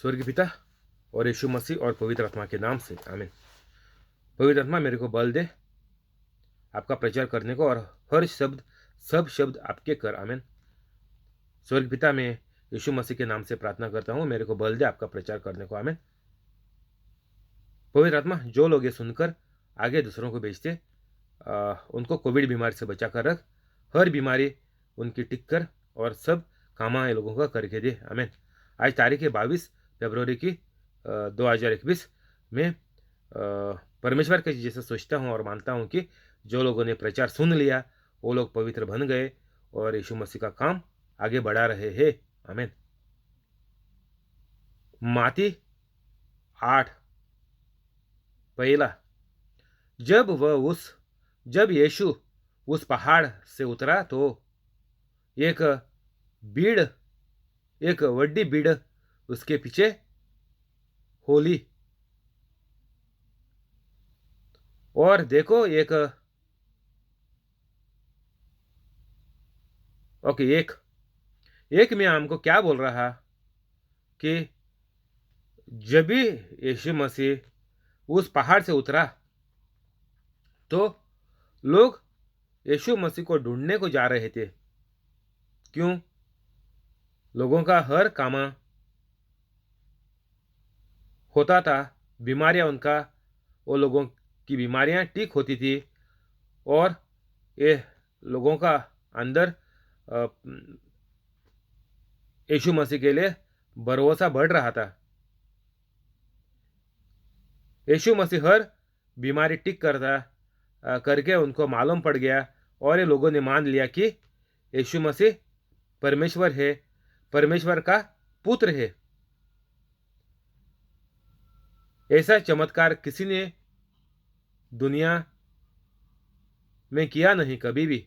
स्वर्गीय पिता और यीशु मसीह और पवित्र आत्मा के नाम से आमीन। पवित्र आत्मा मेरे को बल दे आपका प्रचार करने को, और हर शब्द सब शब्द आपके कर। आमीन। स्वर्गीय पिता, मैं यीशु मसीह के नाम से प्रार्थना करता हूँ, मेरे को बल दे आपका प्रचार करने को। आमीन। पवित्र आत्मा, जो लोग ये सुनकर आगे दूसरों को भेजते, उनको कोविड बीमारी से बचा कर रख। हर बीमारी उनकी टिक कर और सब कामा ये लोगों का करके दे। आमीन। आज तारीख है 22 फरवरी की 2021 में परमेश्वर के जैसे सोचता हूँ और मानता हूँ कि जो लोगों ने प्रचार सुन लिया वो लोग पवित्र बन गए और यीशु मसीह का काम आगे बढ़ा रहे हैं। आमीन। माती 8 पहला, जब यीशु उस पहाड़ से उतरा तो एक भीड़, एक वड्डी भीड़ उसके पीछे होली। और देखो एक में हमको क्या बोल रहा कि जब भी यीशु मसीह उस पहाड़ से उतरा तो लोग यीशु मसीह को ढूंढने को जा रहे थे। क्यों? लोगों का हर काम होता था, बीमारियां उनका, वो लोगों की बीमारियां ठीक होती थी और ये लोगों का अंदर यीशु मसीह के लिए भरोसा बढ़ रहा था। यीशु मसीह हर बीमारी ठीक करके उनको मालूम पड़ गया और ये लोगों ने मान लिया कि यीशु मसीह परमेश्वर है, परमेश्वर का पुत्र है। ऐसा चमत्कार किसी ने दुनिया में किया नहीं कभी भी।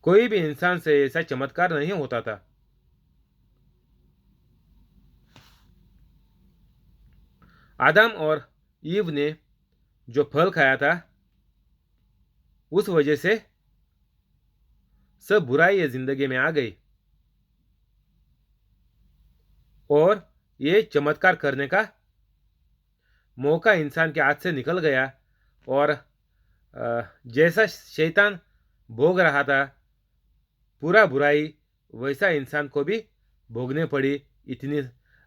कोई भी इंसान से ऐसा चमत्कार नहीं होता था। आदम और ईव ने जो फल खाया था उस वजह से सब बुराई ये जिंदगी में आ गई और ये चमत्कार करने का मौका इंसान के हाथ से निकल गया। और जैसा शैतान भोग रहा था पूरा बुराई, वैसा इंसान को भी भोगने पड़ी इतनी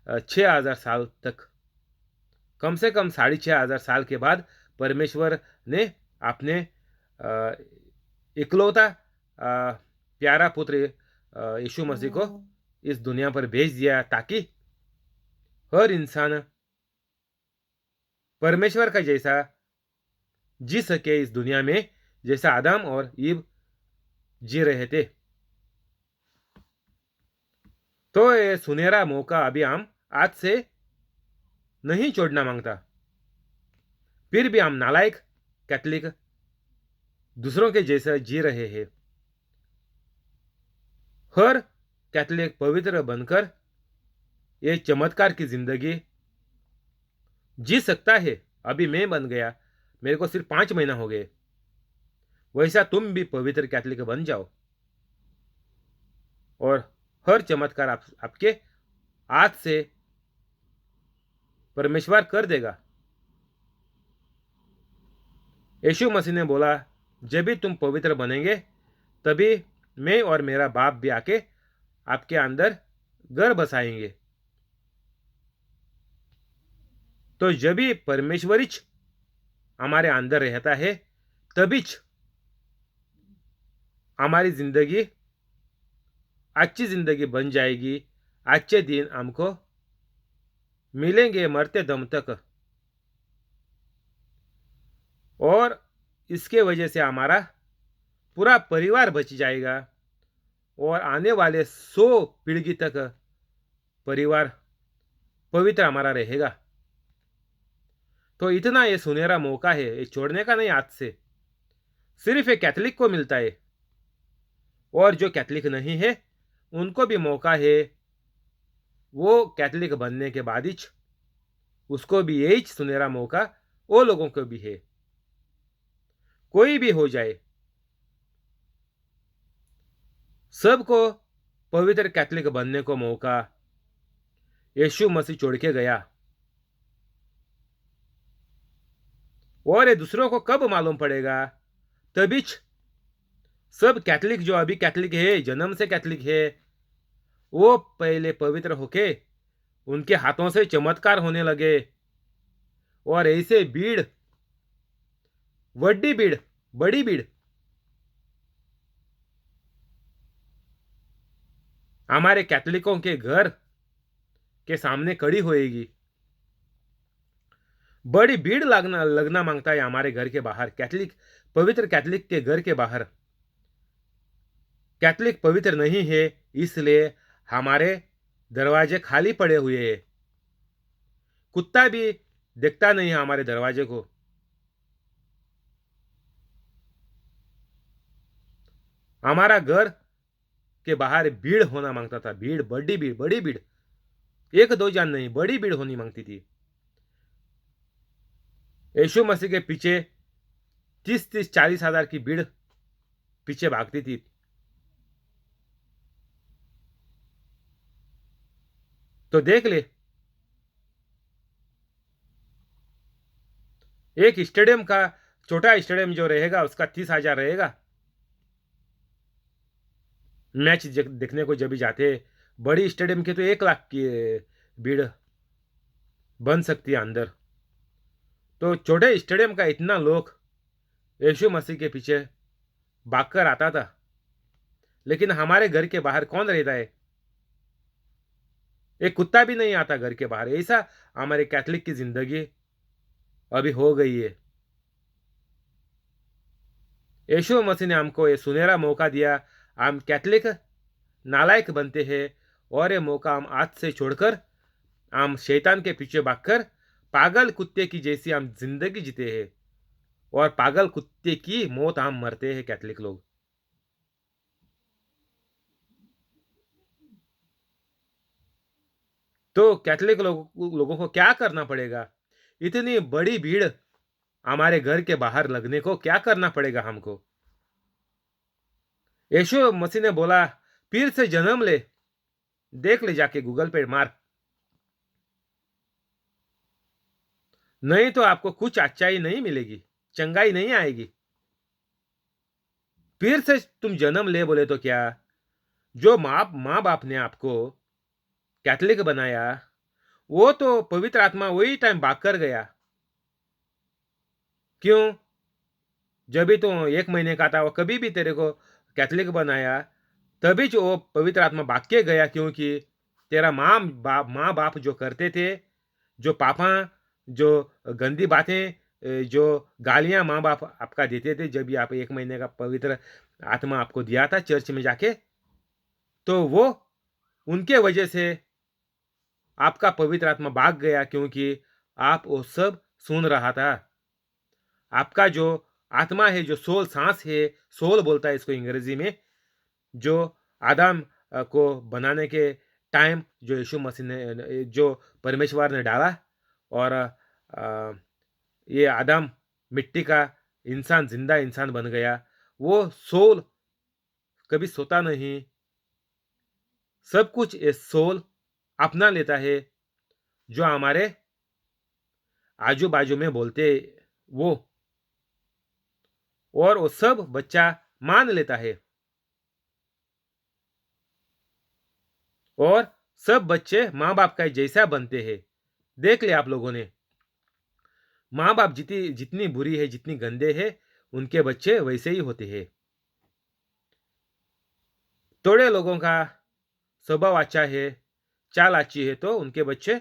6,000 साल तक। कम से कम 6,500 साल के बाद परमेश्वर ने अपने इकलौता प्यारा पुत्र यीशु मसीह को इस दुनिया पर भेज दिया ताकि हर इंसान परमेश्वर का जैसा जी सके इस दुनिया में, जैसा आदम और ईव जी रहे थे। तो ये सुनहरा मौका अभी हम आज से नहीं छोड़ना मांगता। फिर भी हम नालायक कैथलिक दूसरों के जैसा जी रहे हैं। हर कैथलिक पवित्र बनकर ये चमत्कार की जिंदगी जी सकता है। अभी मैं बन गया, मेरे को सिर्फ 5 महीना हो गए, वैसा तुम भी पवित्र कैथलिक बन जाओ और हर चमत्कार आपके हाथ से परमेश्वर कर देगा। यीशु मसीह ने बोला, जब भी तुम पवित्र बनेंगे तभी मैं और मेरा बाप भी आके आपके अंदर घर बसाएंगे। तो जब भी परमेश्वरिच हमारे अंदर रहता है तभी हमारी जिंदगी अच्छी जिंदगी बन जाएगी। अच्छे दिन हमको मिलेंगे मरते दम तक, और इसके वजह से हमारा पूरा परिवार बच जाएगा और आने वाले 100 पीढ़ी तक परिवार पवित्र हमारा रहेगा। तो इतना ये सुनहरा मौका है, ये छोड़ने का नहीं आज से। सिर्फ एक कैथलिक को मिलता है और जो कैथलिक नहीं है उनको भी मौका है। वो कैथलिक बनने के बाद ही उसको भी यही सुनहरा मौका वो लोगों को भी है। कोई भी हो जाए, सबको पवित्र कैथलिक बनने को मौका यीशु मसीह छोड़ के गया। और ये दूसरों को कब मालूम पड़ेगा? तभी सब कैथलिक जो अभी कैथलिक है, जन्म से कैथलिक है, वो पहले पवित्र होके उनके हाथों से चमत्कार होने लगे। और ऐसे भीड़, वड्डी भीड़, बड़ी भीड़ हमारे कैथलिकों के घर के सामने खड़ी होएगी। बड़ी भीड़ लगना लगना मांगता है हमारे घर के बाहर, कैथलिक, पवित्र कैथलिक के घर के बाहर। कैथलिक पवित्र नहीं है, इसलिए हमारे दरवाजे खाली पड़े हुए हैं। कुत्ता भी देखता नहीं है हमारे दरवाजे को। हमारा घर के बाहर भीड़ होना मांगता था, भीड़, बड़ी भीड़, बड़ी भीड़, एक दो जन नहीं, बड़ी भीड़ होनी मांगती थी। यीशु मसीह के पीछे 30-40 हजार की भीड़ पीछे भागती थी। तो देख ले, एक स्टेडियम का, छोटा स्टेडियम जो रहेगा उसका 30 हजार रहेगा। मैच देखने को जब भी जाते, बड़ी स्टेडियम के तो 1 लाख की भीड़ बन सकती है अंदर। तो छोटे स्टेडियम का इतना लोग यीशु मसीह के पीछे भागकर आता था। लेकिन हमारे घर के बाहर कौन रहता है? एक कुत्ता भी नहीं आता घर के बाहर। ऐसा हमारे कैथलिक की जिंदगी अभी हो गई है। यीशु मसीह ने हमको ये सुनहरा मौका दिया। हम कैथलिक नालायक बनते हैं और ये मौका हम आज से छोड़कर हम शैतान के पीछे भागकर पागल कुत्ते की जैसी हम जिंदगी जीते हैं और पागल कुत्ते की मौत हम मरते हैं कैथलिक लोग। तो कैथलिक लोगों को क्या करना पड़ेगा? इतनी बड़ी भीड़ हमारे घर के बाहर लगने को क्या करना पड़ेगा हमको? यीशु मसीह ने बोला, फिर से जन्म ले। देख ले, जाके गूगल पे मार, नहीं तो आपको कुछ अच्छाई नहीं मिलेगी, चंगाई नहीं आएगी। फिर से तुम जन्म ले बोले तो क्या? जो माँ बाप ने आपको कैथलिक बनाया, वो तो पवित्र आत्मा वही टाइम भाग कर गया। क्यों? जब भी तो 1 महीने का था, वो कभी भी तेरे को कैथलिक बनाया, तभी जो वो पवित्र आत्मा भाग के गया। क्योंकि तेरा माँ बाप जो करते थे, जो पापा, जो गंदी बातें, जो गालियां माँ बाप आपका देते थे, जब भी आप 1 महीने का पवित्र आत्मा आपको दिया था चर्च में जाके, तो वो उनके वजह से आपका पवित्र आत्मा भाग गया। क्योंकि आप वो सब सुन रहा था। आपका जो आत्मा है, जो सोल, सांस है, सोल बोलता है इसको अंग्रेजी में, जो आदम को बनाने के टाइम जो यीशु मसीह ने, जो परमेश्वर ने डाला, और ये आदम मिट्टी का इंसान, जिंदा इंसान बन गया। वो सोल कभी सोता नहीं, सब कुछ ये सोल अपना लेता है। जो हमारे आजू बाजू में बोलते वो, और वो सब बच्चा मान लेता है। और सब बच्चे माँ बाप का जैसा बनते हैं। देख ले आप लोगों ने, माँ बाप जितनी बुरी है, जितनी गंदे है, उनके बच्चे वैसे ही होते हैं। थोड़े लोगों का स्वभाव अच्छा है, चाल अच्छी है, तो उनके बच्चे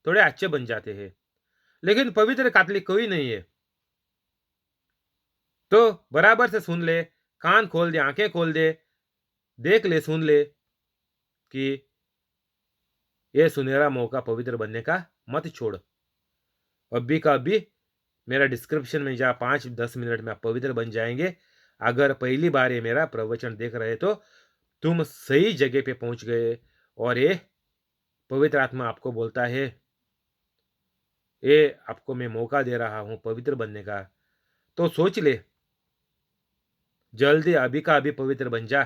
थोड़े अच्छे बन जाते हैं। लेकिन पवित्र कैथलिक कोई नहीं है। तो बराबर से सुन ले, कान खोल दे, आंखें खोल दे, देख ले, सुन ले कि ये सुनहरा मौका पवित्र बनने का मत छोड़। अभी का अभी मेरा डिस्क्रिप्शन में जा, 5-10 मिनट में आप पवित्र बन जाएंगे। अगर पहली बार ये मेरा प्रवचन देख रहे तो तुम सही जगह पे पहुंच गए। और ये पवित्र आत्मा आपको बोलता है, ये आपको मैं मौका दे रहा हूं पवित्र बनने का। तो सोच ले, जल्दी अभी का अभी पवित्र बन जा।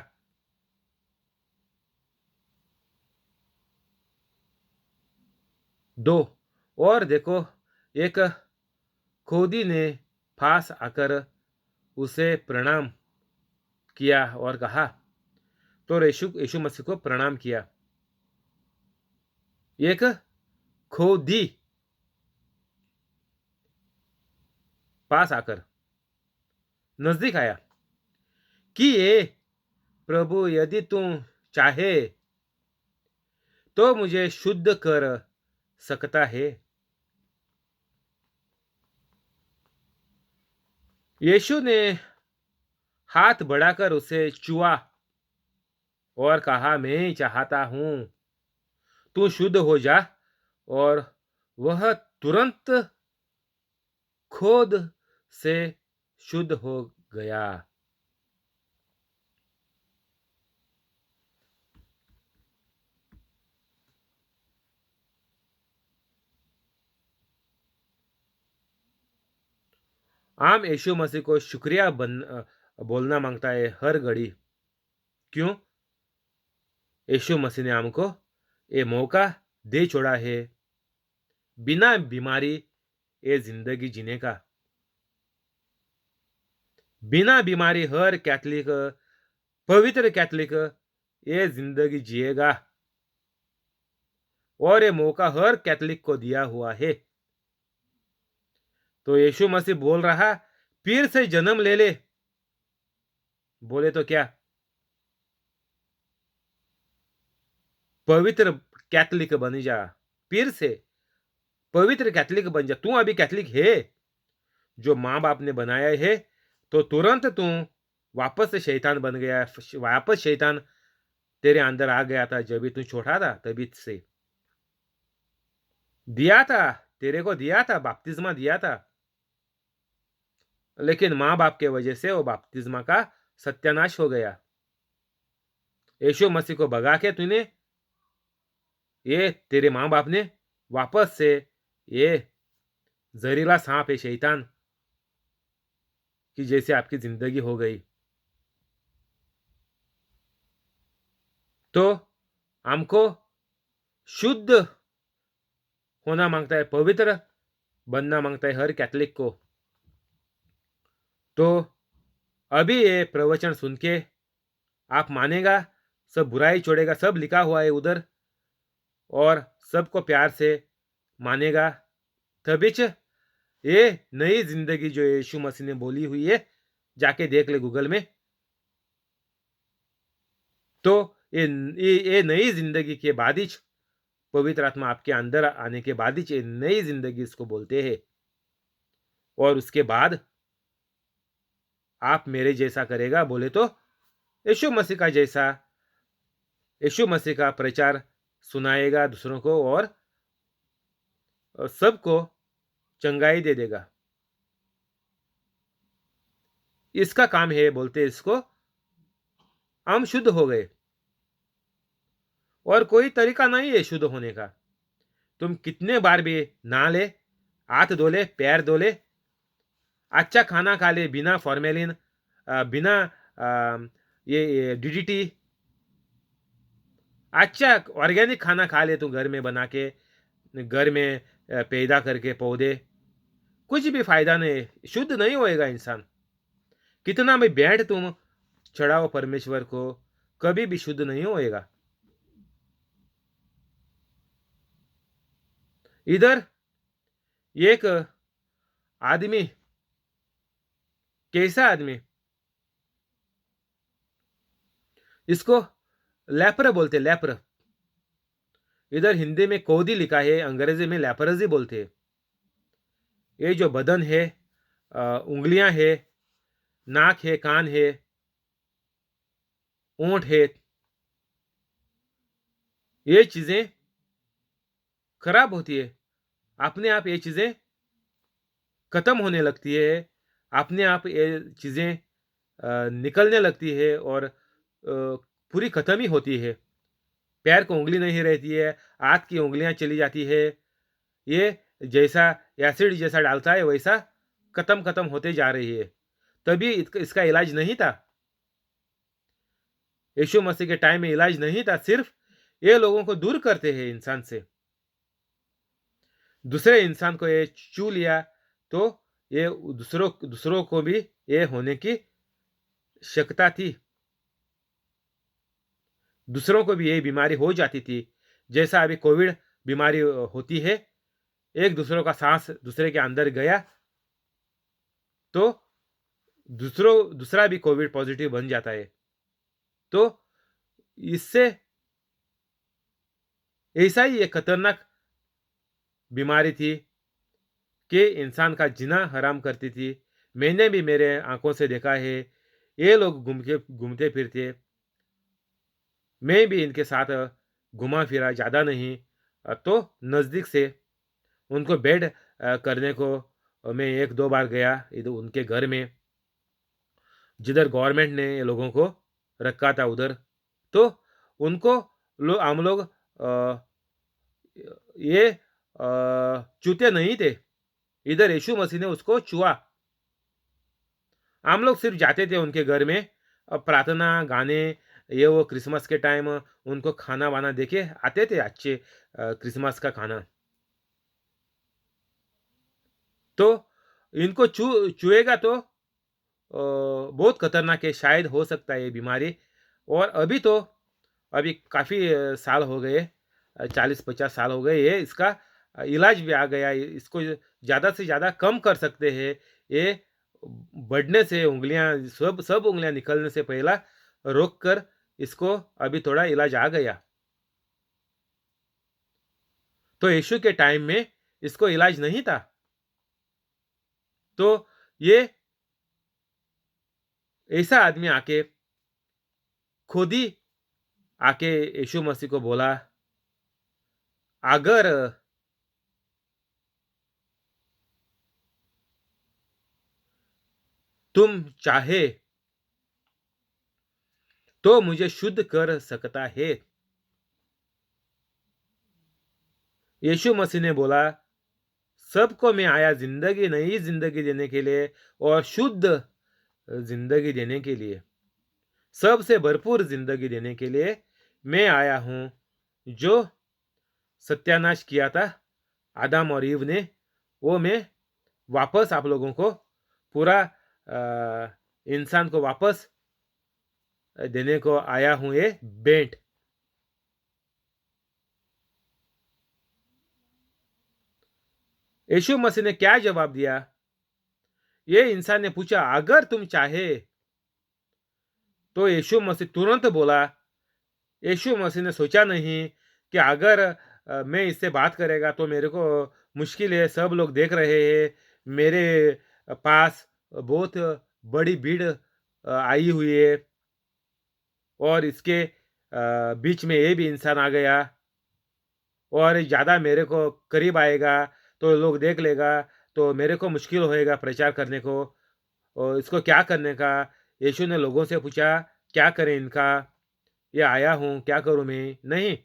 दो। और देखो, एक खोदी ने पास आकर उसे प्रणाम किया और कहा, तो यीशु यीशु मसीह को प्रणाम किया। एक खोदी पास आकर नजदीक आया कि ये प्रभु, यदि तू चाहे तो मुझे शुद्ध कर सकता है। यीशु ने हाथ बढ़ाकर उसे छुआ और कहा, मैं चाहता हूं तू शुद्ध हो जा। और वह तुरंत खुद से शुद्ध हो गया। आम यीशु मसीह को शुक्रिया बोलना मांगता है हर घड़ी। क्यों? यीशु मसीह ने हमको ये मौका दे छोड़ा है बिना बीमारी ये जिंदगी जीने का। बिना बीमारी हर कैथलिक, पवित्र कैथलिक ये जिंदगी जिएगा। और ये मौका हर कैथलिक को दिया हुआ है। तो यीशु मसीह बोल रहा, फिर से जन्म ले ले। बोले तो क्या? पवित्र कैथलिक बन जा, फिर से पवित्र कैथलिक बन जा। तू अभी कैथलिक है, जो माँ बाप ने बनाया है, तो तुरंत तू वापस से शैतान बन गया। वापस शैतान तेरे अंदर आ गया था जब भी तू छोटा था, तभी से दिया था, तेरे को दिया था, बपतिस्मा दिया था। लेकिन माँ बाप के वजह से वो बपतिस्मा का सत्यानाश हो गया। यीशु मसीह को भगा के तूने, ये तेरे माँ बाप ने वापस से ये जहरीला सांप है शैतान की जैसे आपकी जिंदगी हो गई। तो हमको शुद्ध होना मांगता है, पवित्र बनना मांगता है हर कैथलिक को। तो अभी ये प्रवचन सुन के आप मानेगा, सब बुराई छोड़ेगा, सब लिखा हुआ है उधर, और सबको प्यार से मानेगा, तभी ये नई जिंदगी जो यीशु मसीह ने बोली हुई है, जाके देख ले गूगल में। तो ये नई जिंदगी के बाद ही पवित्र आत्मा आपके अंदर आने के बाद ही ये नई जिंदगी इसको बोलते हैं। और उसके बाद आप मेरे जैसा करेगा, बोले तो यीशु मसीह का जैसा, यीशु मसीह का प्रचार सुनाएगा दूसरों को, और सबको चंगाई दे देगा। इसका काम है, बोलते इसको हम शुद्ध हो गए। और कोई तरीका नहीं है शुद्ध होने का। तुम कितने बार भी नहा ले, हाथ धो ले, पैर धो ले, अच्छा खाना खा ले बिना फॉर्मेलिन, बिना ये डीडीटी, अच्छा ऑर्गेनिक खाना खा ले, तू घर में बना के, घर में पैदा करके पौधे, कुछ भी फायदा नहीं, शुद्ध नहीं होएगा इंसान। कितना भी बैठ तुम चढ़ाओ परमेश्वर को, कभी भी शुद्ध नहीं होएगा। इधर एक आदमी, कैसा आदमी, इसको लेपर बोलते, लेपर। इधर हिंदी में कोदी लिखा है, अंग्रेजी में लेपरजी बोलते हैं। ये जो बदन है, उंगलियां है, नाक है, कान है, ऊंट है, ये चीजें खराब होती है, अपने आप ये चीजें खत्म होने लगती है, अपने आप ये चीजें निकलने लगती है, और पूरी खत्म ही होती है। पैर को उंगली नहीं रहती है, हाथ की उंगलियां चली जाती है। ये जैसा एसिड जैसा डालता है वैसा खत्म खत्म होते जा रही है। तभी इसका इलाज नहीं था, यीशु मसीह के टाइम में इलाज नहीं था। सिर्फ ये लोगों को दूर करते हैं इंसान से। दूसरे इंसान को ये छू लिया तो ये दूसरों को भी ये होने की शक्यता थी, दूसरों को भी ये बीमारी हो जाती थी। जैसा अभी कोविड बीमारी होती है, एक दूसरों का सांस दूसरे के अंदर गया तो दूसरा भी कोविड पॉजिटिव बन जाता है। तो इससे ऐसा ही एक खतरनाक बीमारी थी कि इंसान का जीना हराम करती थी। मैंने भी मेरे आंखों से देखा है, ये लोग घूमते फिरते, मैं भी इनके साथ घुमा फिरा, ज़्यादा नहीं तो नज़दीक से उनको बेड करने को मैं एक दो बार गया इधर उनके घर में, जिधर गवर्नमेंट ने ये लोगों को रखा था उधर। तो उनको हम लोग ये छूते नहीं थे, इधर यीशु मसीह ने उसको छुआ। हम लोग सिर्फ जाते थे उनके घर में, प्रार्थना गाने, ये वो क्रिसमस के टाइम उनको खाना वाना देके आते थे, अच्छे क्रिसमस का खाना। तो इनको छुएगा तो बहुत खतरनाक है, शायद हो सकता है ये बीमारी। और अभी काफ़ी साल हो गए, 40-50 साल हो गए, ये इसका इलाज भी आ गया, इसको ज़्यादा से ज़्यादा कम कर सकते हैं। ये बढ़ने से उंगलियां, सब उंगलियां निकलने से पहला रोक कर इसको अभी थोड़ा इलाज आ गया। तो यीशु के टाइम में इसको इलाज नहीं था, तो ये ऐसा आदमी आके खुद ही आके यीशु मसीह को बोला, अगर तुम चाहे तो मुझे शुद्ध कर सकता है। यीशु मसीह ने बोला, सबको मैं आया जिंदगी, नई जिंदगी देने के लिए और शुद्ध जिंदगी देने के लिए, सबसे भरपूर जिंदगी देने के लिए मैं आया हूं। जो सत्यानाश किया था आदम और ईव ने, वो मैं वापस आप लोगों को पूरा इंसान को वापस देने को आया हूं, ये बेंट। यीशु मसीह ने क्या जवाब दिया? ये इंसान ने पूछा, अगर तुम चाहे, तो यीशु मसीह तुरंत बोला। यीशु मसीह ने सोचा नहीं कि अगर मैं इससे बात करेगा तो मेरे को मुश्किल है, सब लोग देख रहे हैं, मेरे पास बहुत बड़ी भीड़ आई हुई है और इसके बीच में ये भी इंसान आ गया और ज़्यादा मेरे को करीब आएगा तो लोग देख लेगा, तो मेरे को मुश्किल होएगा प्रचार करने को, और इसको क्या करने का। यीशु ने लोगों से पूछा, क्या करें इनका, ये आया हूँ, क्या करूँ मैं? नहीं,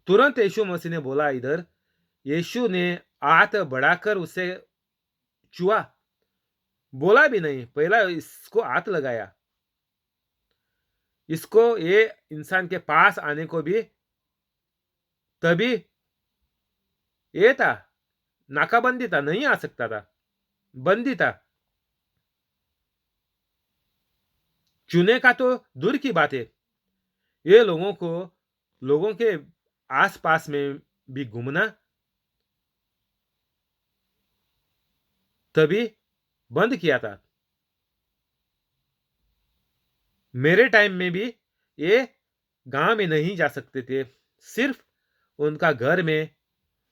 तुरंत यीशु मसीह ने बोला, इधर यीशु ने हाथ बढ़ाकर उसे छुआ, बोला भी नहीं, पहला इसको हाथ लगाया। इसको ये इंसान के पास आने को भी तभी ये था, नाकाबंदी था, नहीं आ सकता था, बंदी था। चुने का तो दूर की बात है, ये लोगों के आसपास में भी घूमना तभी बंद किया था। मेरे टाइम में भी ये गांव में नहीं जा सकते थे, सिर्फ उनका घर में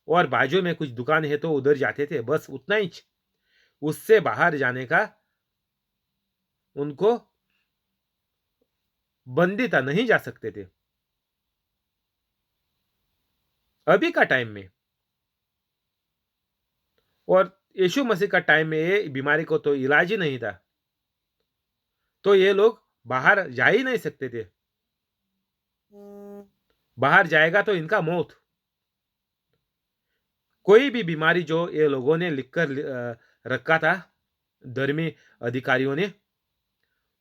और बाजू में कुछ दुकान है तो उधर जाते थे, बस उतना ही। उससे बाहर जाने का उनको बंदी था, नहीं जा सकते थे। अभी का टाइम में और यीशु मसीह का टाइम में ये बीमारी को तो इलाज ही नहीं था, तो ये लोग बाहर जा ही नहीं सकते थे। बाहर जाएगा तो इनका मौत। कोई भी बीमारी जो ये लोगों ने लिखकर रखा था, धर्मी अधिकारियों ने,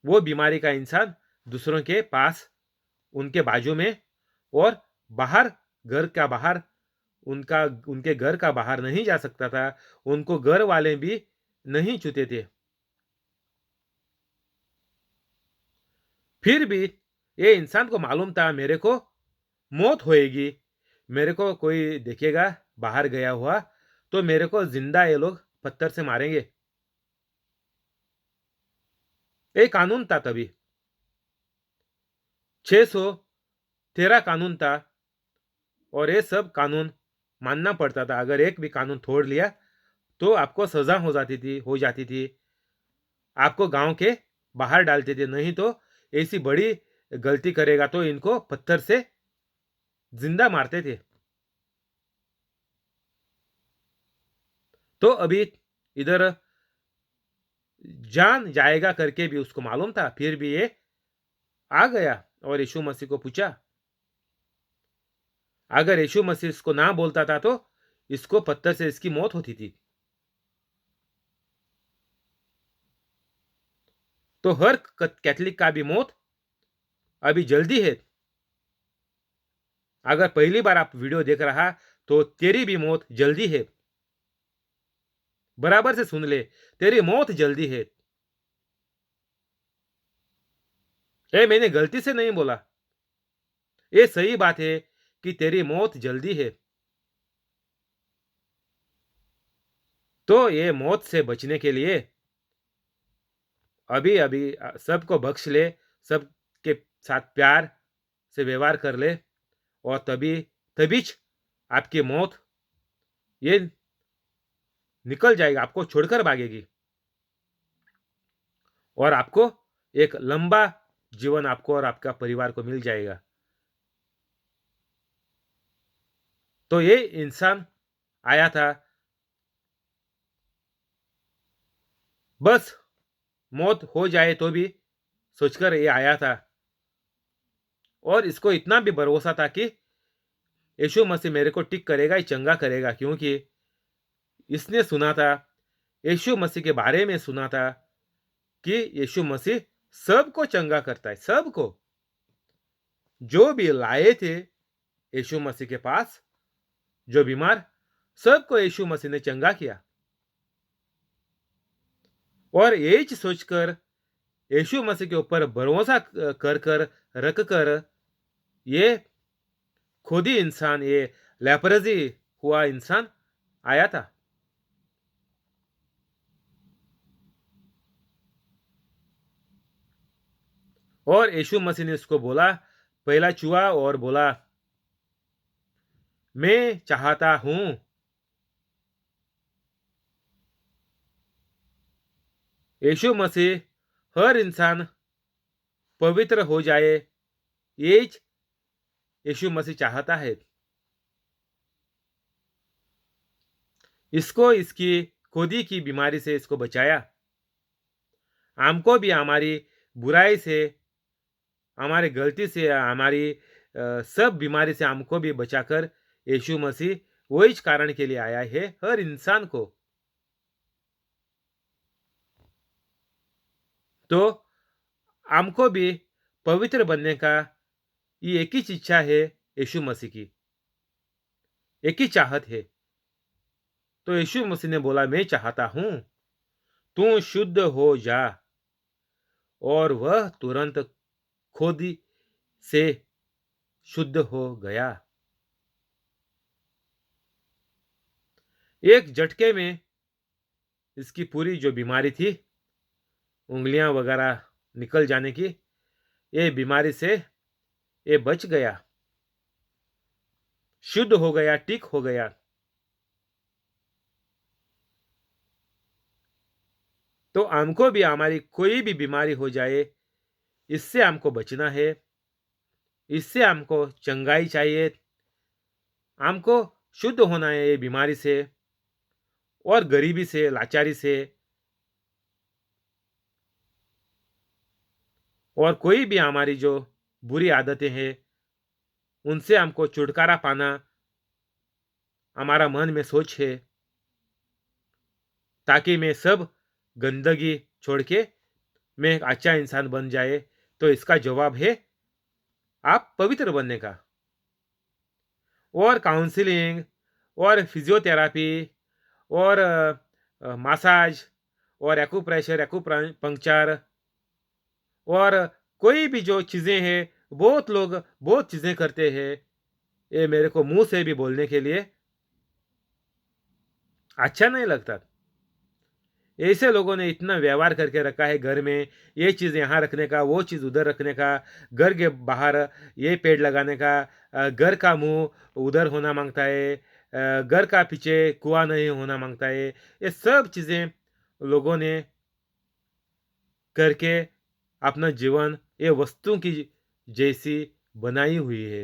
वो बीमारी का इंसान दूसरों के पास, उनके बाजू में और बाहर, घर का बाहर उनका उनके घर का बाहर नहीं जा सकता था, उनको घर वाले भी नहीं छूते थे। फिर भी ये इंसान को मालूम था मेरे को मौत होएगी, मेरे को कोई देखेगा बाहर गया हुआ तो मेरे को जिंदा ये लोग पत्थर से मारेंगे। एक कानून था तभी, 613 कानून था और ये सब कानून मानना पड़ता था। अगर एक भी कानून तोड़ लिया तो आपको सजा हो जाती थी, आपको गांव के बाहर डालते थे, नहीं तो ऐसी बड़ी गलती करेगा तो इनको पत्थर से जिंदा मारते थे। तो अभी इधर जान जाएगा करके भी उसको मालूम था, फिर भी ये आ गया और यीशु मसीह को पूछा। अगर यीशु मसीह इसको ना बोलता था तो इसको पत्थर से इसकी मौत होती थी। तो हर कैथलिक का भी मौत अभी जल्दी है। अगर पहली बार आप वीडियो देख रहा तो तेरी भी मौत जल्दी है, बराबर से सुन ले, तेरी मौत जल्दी है। ये मैंने गलती से नहीं बोला, ये सही बात है कि तेरी मौत जल्दी है। तो ये मौत से बचने के लिए अभी अभी सबको बख्श ले, सबके साथ प्यार से व्यवहार कर ले और तभी आपकी मौत ये निकल जाएगी, आपको छोड़कर भागेगी और आपको एक लंबा जीवन आपको और आपका परिवार को मिल जाएगा। तो ये इंसान आया था बस मौत हो जाए तो भी सोचकर ये आया था और इसको इतना भी भरोसा था कि यीशु मसीह मेरे को ठीक करेगा, ये चंगा करेगा, क्योंकि इसने सुना था, यीशु मसीह के बारे में सुना था कि यीशु मसीह सबको चंगा करता है, सबको। जो भी लाए थे यीशु मसीह के पास, जो बीमार, सबको यीशु मसीह ने चंगा किया। और यही सोचकर यीशु मसीह के ऊपर भरोसा कर कर रख कर ये खुद ही इंसान, ये लेपरजी हुआ इंसान आया था। और यीशु मसीह ने उसको बोला, पहला छुआ और बोला, मैं चाहता हूं। यीशु मसीह हर इंसान पवित्र हो जाए, ये यीशु मसीह चाहता है। इसको इसकी खुदी की बीमारी से इसको बचाया, हमको भी हमारी बुराई से, हमारी गलती से, हमारी सब बीमारी से हमको भी बचाकर यीशु मसीह वही कारण के लिए आया है हर इंसान को। तो हमको भी पवित्र बनने का ये एक ही इच्छा है, यीशु मसीह की एक ही चाहत है। तो यीशु मसीह ने बोला, मैं चाहता हूं तू शुद्ध हो जा, और वह तुरंत खुद से शुद्ध हो गया। एक झटके में इसकी पूरी जो बीमारी थी, उंगलियां वगैरह निकल जाने की, ये बीमारी से ये बच गया, शुद्ध हो गया, ठीक हो गया। तो हमको भी हमारी कोई भी बीमारी हो जाए, इससे हमको बचना है, इससे हमको चंगाई चाहिए, हमको शुद्ध होना है ये बीमारी से और गरीबी से, लाचारी से, और कोई भी हमारी जो बुरी आदतें हैं उनसे हमको छुटकारा पाना हमारा मन में सोच है, ताकि मैं सब गंदगी छोड़ के मैं एक अच्छा इंसान बन जाए। तो इसका जवाब है आप पवित्र बनने का। और काउंसलिंग और फिजियोथेरापी और मसाज और एक्यूप्रेशर एक्यूपंक्चर और कोई भी जो चीज़ें हैं, बहुत लोग बहुत चीज़ें करते हैं। ये मेरे को मुंह से भी बोलने के लिए अच्छा नहीं लगता। ऐसे लोगों ने इतना व्यवहार करके रखा है घर में, ये चीज़ यहाँ रखने का, वो चीज़ उधर रखने का, घर के बाहर ये पेड़ लगाने का, घर का मुंह उधर होना मांगता है, घर का पीछे कुआं नहीं होना मांगता है। ये सब चीज़ें लोगों ने करके अपना जीवन ये वस्तु की जैसी बनाई हुई है।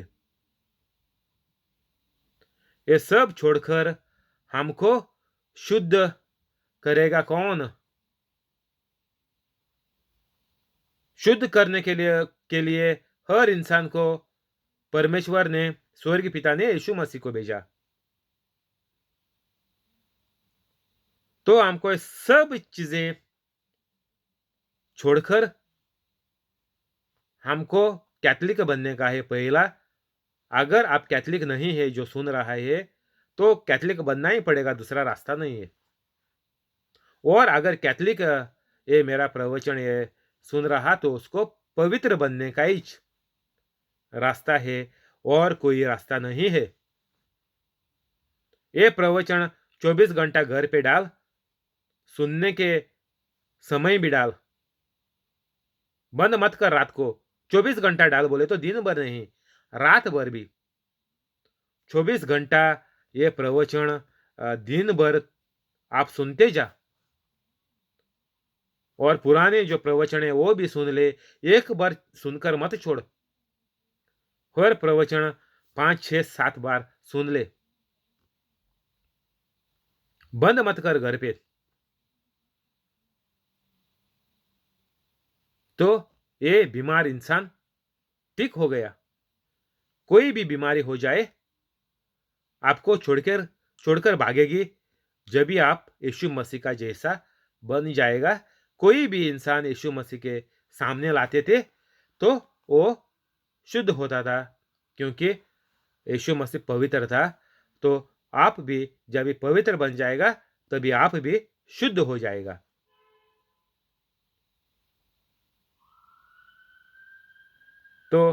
ये सब छोड़कर हमको शुद्ध करेगा कौन? शुद्ध करने के लिए हर इंसान को परमेश्वर ने, स्वर्ग पिता ने यीशु मसीह को भेजा। तो हमको ये सब चीजें छोड़कर हमको कैथलिक बनने का है पहला। अगर आप कैथलिक नहीं है जो सुन रहा है, तो कैथलिक बनना ही पड़ेगा, दूसरा रास्ता नहीं है। और अगर कैथलिक ये मेरा प्रवचन ये सुन रहा, तो उसको पवित्र बनने का ही रास्ता है, और कोई रास्ता नहीं है। ये प्रवचन 24 घंटा घर पे डाल, सुनने के समय भी डाल, बंद मत कर। रात को 24 घंटा डाल, बोले तो दिन भर नहीं, रात भर भी 24 घंटा ये प्रवचन दिन भर आप सुनते जा। और पुराने जो प्रवचन है वो भी सुन ले, एक बार सुनकर मत छोड़। हर प्रवचन 5 6 7 बार सुन ले, बंद मत कर घर पे। तो ये बीमार इंसान ठीक हो गया। कोई भी बीमारी हो जाए, आपको छोड़कर छोड़कर भागेगी जब भी आप यीशु मसीह का जैसा बन जाएगा। कोई भी इंसान यीशु मसीह के सामने लाते थे तो वो शुद्ध होता था, क्योंकि यीशु मसीह पवित्र था। तो आप भी जब भी पवित्र बन जाएगा, तभी आप भी शुद्ध हो जाएगा। तो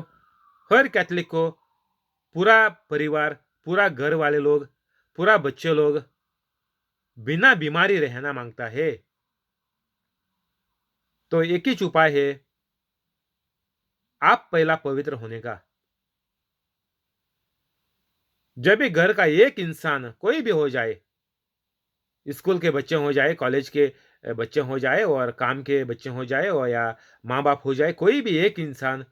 हर कैथलिक को पूरा परिवार, पूरा घर वाले लोग, पूरा बच्चे लोग बिना बीमारी रहना मांगता है। तो एक ही उपाय है, आप पहला पवित्र होने का। जब भी घर का एक इंसान कोई भी हो जाए, स्कूल के बच्चे हो जाए, कॉलेज के बच्चे हो जाए, और काम के बच्चे हो जाए, और या माँ बाप हो जाए, कोई भी एक इंसान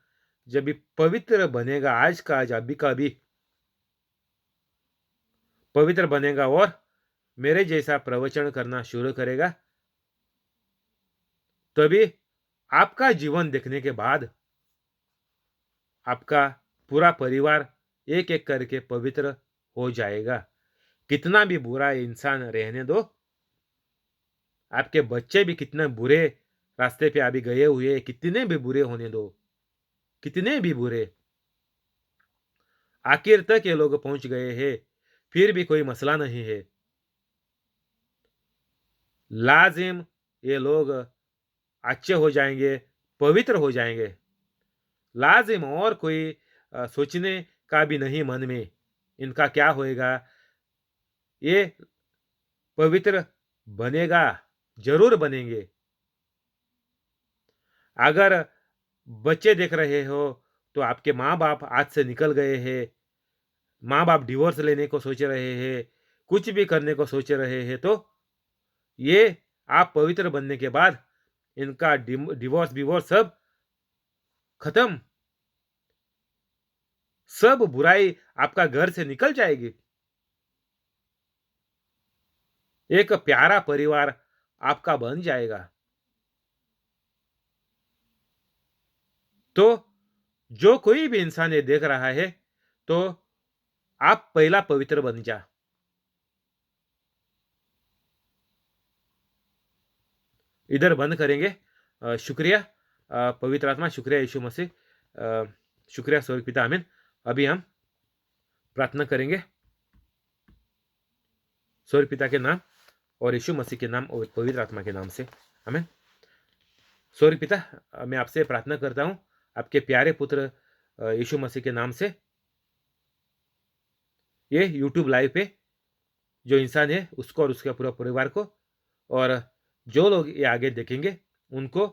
जब भी पवित्र बनेगा, आज का आज अभी का भी पवित्र बनेगा और मेरे जैसा प्रवचन करना शुरू करेगा, तभी आपका जीवन देखने के बाद आपका पूरा परिवार एक एक करके पवित्र हो जाएगा। कितना भी बुरा इंसान रहने दो, आपके बच्चे भी कितने बुरे रास्ते पे अभी गए हुए हैं, कितने भी बुरे होने दो, कितने भी बुरे, आखिर तक ये लोग पहुंच गए हैं, फिर भी कोई मसला नहीं है। लाजिम ये लोग अच्छे हो जाएंगे, पवित्र हो जाएंगे। लाजिम, और कोई सोचने का भी नहीं मन में इनका क्या होएगा। ये पवित्र बनेगा, जरूर बनेंगे। अगर बच्चे देख रहे हो तो आपके माँ बाप आज से निकल गए हैं, माँ बाप डिवोर्स लेने को सोच रहे हैं, कुछ भी करने को सोच रहे हैं, तो ये आप पवित्र बनने के बाद इनका डिवोर्स विवोर्स सब खत्म, सब बुराई आपका घर से निकल जाएगी। एक प्यारा परिवार आपका बन जाएगा। तो जो कोई भी इंसान ये देख रहा है, तो आप पहला पवित्र बन जा। इधर बंद करेंगे। शुक्रिया पवित्र आत्मा, शुक्रिया यीशु मसीह, शुक्रिया स्वर्ग पिता, आमीन। अभी हम प्रार्थना करेंगे। स्वर्गीय पिता के नाम और यीशु मसीह के नाम और पवित्र आत्मा के नाम से आमीन। स्वर्गीय पिता, मैं आपसे प्रार्थना करता हूँ आपके प्यारे पुत्र यीशु मसीह के नाम से, ये यूट्यूब लाइव पे जो इंसान है उसको और उसके पूरा परिवार को, और जो लोग ये आगे देखेंगे उनको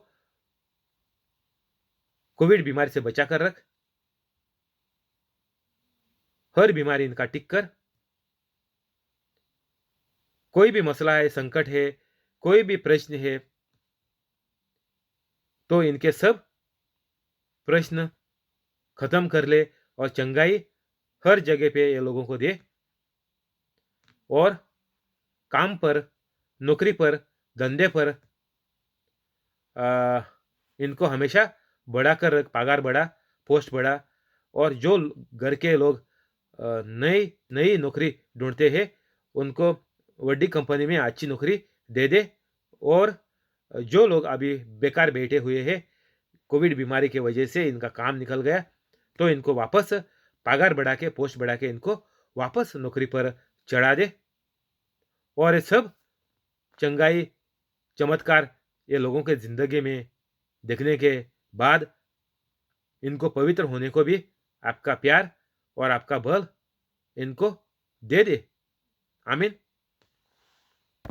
कोविड बीमारी से बचा कर रख, हर बीमारी इनका टिक कर, कोई भी मसला है, संकट है, कोई भी प्रश्न है, तो इनके सब प्रश्न खत्म कर ले और चंगाई हर जगह पे ये लोगों को दे, और काम पर, नौकरी पर, धंधे पर इनको हमेशा बढ़ा कर रख, पगार बढ़ा, पोस्ट बढ़ा, और जो घर के लोग नई नई नौकरी ढूंढते हैं उनको बड़ी कंपनी में अच्छी नौकरी दे दे, और जो लोग अभी बेकार बैठे हुए हैं कोविड बीमारी की वजह से इनका काम निकल गया, तो इनको वापस पगार बढ़ा के, पोस्ट बढ़ा के इनको वापस नौकरी पर चढ़ा दे, और ये सब चंगाई चमत्कार ये लोगों के जिंदगी में देखने के बाद इनको पवित्र होने को भी आपका प्यार और आपका बल इनको दे दे। आमीन।